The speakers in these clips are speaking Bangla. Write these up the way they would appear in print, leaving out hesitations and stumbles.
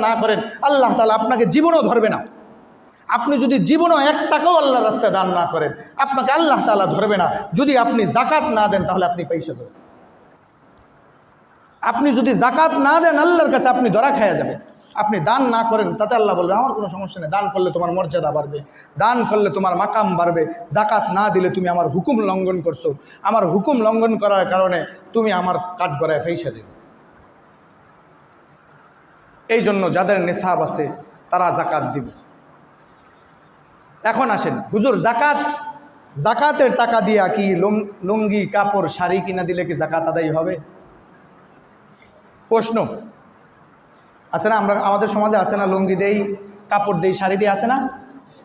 না করেন আল্লাহ তাআলা আপনাকে জীবনও ধরবে না। আপনি যদি জীবনও 1 টাকাও আল্লাহর রাস্তায় দান না করেন আপনাকে আল্লাহ তাআলা ধরবে না। যদি আপনি যাকাত না দেন তাহলে আপনি পয়সা দেবেন। আপনি যদি যাকাত না দেন আল্লাহর কাছে আপনি ধরা খায়া যাবেন। আপনি দান না করেন তাতে আল্লাহ বলবে আমার কোনো সমস্যা নেই, দান করলে তোমার মর্যাদা বাড়বে, দান করলে তোমার মাকাম বাড়বে। যাকাত না দিলে তুমি আমার হুকুম লঙ্ঘন করছো, আমার হুকুম লঙ্ঘন করার কারণে তুমি আমার কাঠগড়ায় ফাইসা যাবে। এই জন্য যাদের নিসাব আছে তারা যাকাত দিব। এখন আসেন হুজুর যাকাতের টাকা দিয়া কি লুঙ্গি কাপড় শাড়ি কিনা দিলে কি যাকাত আদায় হবে? প্রশ্ন আছে না, আমাদের সমাজে আছে না, লুঙ্গি দেই কাপড় দেই শাড়ি দিয়ে আছে না?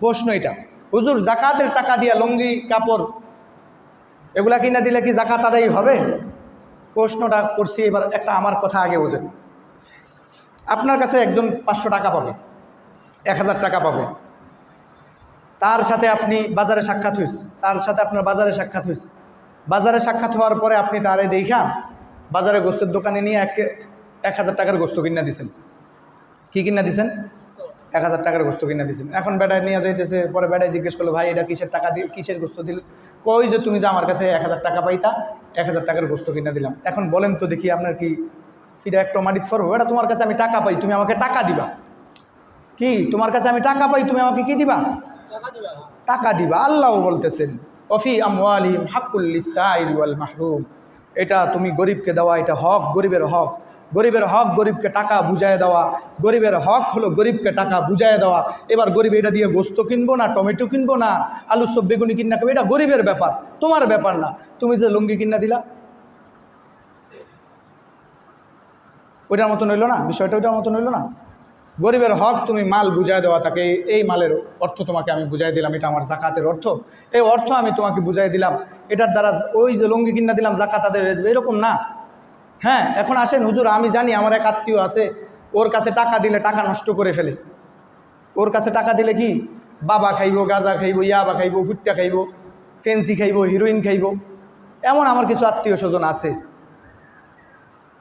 প্রশ্ন এটা, হুজুর যাকাতের টাকা দিয়া লুঙ্গি কাপড় এগুলা কিনা দিলে কি যাকাত আদায় হবে? প্রশ্নটা করছি। এবার একটা আমার কথা আগে বোঝেন। আপনার কাছে একজন 500 টাকা পাবে, 1000 টাকা পাবে, তার সাথে আপনি বাজারে সাক্ষাৎ হইস, তার সাথে আপনার বাজারে সাক্ষাৎ হইস। বাজারে সাক্ষাৎ হওয়ার পরে আপনি তারে দেখা বাজারে গোস্তের দোকানে নিয়ে 1000 টাকার গোস্ত কিনা দিছেন। কি কিনা দিছেন? 1000 টাকার গোস্ত কিনা দিছেন। এখন বেটায় নিয়ে যাইতেছে, পরে বেটায় জিজ্ঞেস করলো ভাই এটা কিসের টাকা দিয়ে কিসের গোস্ত দিল? কই যে তুমি যে আমার কাছে 1000 টাকা পাইতা, 1000 টাকার গোস্ত কিনা দিলাম। এখন বলেন তো দেখি আপনার কি সেটা একটা মাটিত ফরবো? এটা তোমার কাছে আমি টাকা পাই, তুমি আমাকে টাকা দিবা। কি তোমার কাছে আমি টাকা পাই, তুমি আমাকে কি দিবা? টাকা দিবা। আল্লাহ বলতেছেন অফি আমওয়ালিহিম হাক্কুল লিসাইলি ওয়াল মাহরুম, এটা তুমি গরিবকে দেওয়া, এটা হক, গরিবের হক। গরিবের হক গরিবকে টাকা বুঝায় দেওয়া, গরিবের হক হলো গরিবকে টাকা বুঝায় দেওয়া। এবার গরিব এটা দিয়ে গোস্ত কিনবো না, টমেটো কিনবো না, আলু সব বেগুনি কিনা খাবে, এটা গরিবের ব্যাপার, তোমার ব্যাপার না। তুমি যে লুঙ্গি কিনা দিলা ওইটার মতন হইল না, বিষয়টা ওইটার মতন হইল না। গরিবের হক তুমি মাল বুঝাই দেওয়া তাকে, এই মালের অর্থ তোমাকে আমি বুঝাই দিলাম, এটা আমার যাকাতের অর্থ, এই অর্থ আমি তোমাকে বুঝাই দিলাম, এটার দ্বারা ওই যে লুঙ্গি কিনা দিলাম যাকাত আদায় হয়ে যাবে, এরকম না। হ্যাঁ, এখন আসেন হুজুর আমি জানি আমার এক আত্মীয় আছে, ওর কাছে টাকা দিলে টাকা নষ্ট করে ফেলে। ওর কাছে টাকা দিলে কি বাবা খাইব, গাঁজা খাইব, ইয়াবা খাইব, ফুট্টা খাইব, ফেন্সি খাইব, হিরোইন খাইব, এমন আমার কিছু আত্মীয় স্বজন আছে।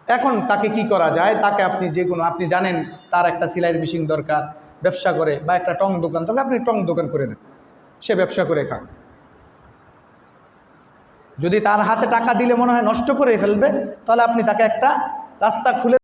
এখন তাকে কি করা যায়? তাকে আপনি যে কোনো, আপনি জানেন তার একটা সেলাইয়ের মেশিন দরকার, ব্যবসা করে, বা একটা টং দোকান দরকার, আপনি টং দোকান করে দেন, সে ব্যবসা করে খান। যদি তার হাতে টাকা দিলে মনে হয় নষ্ট করে ফেলবে, তাহলে আপনি তাকে একটা রাস্তা খুলে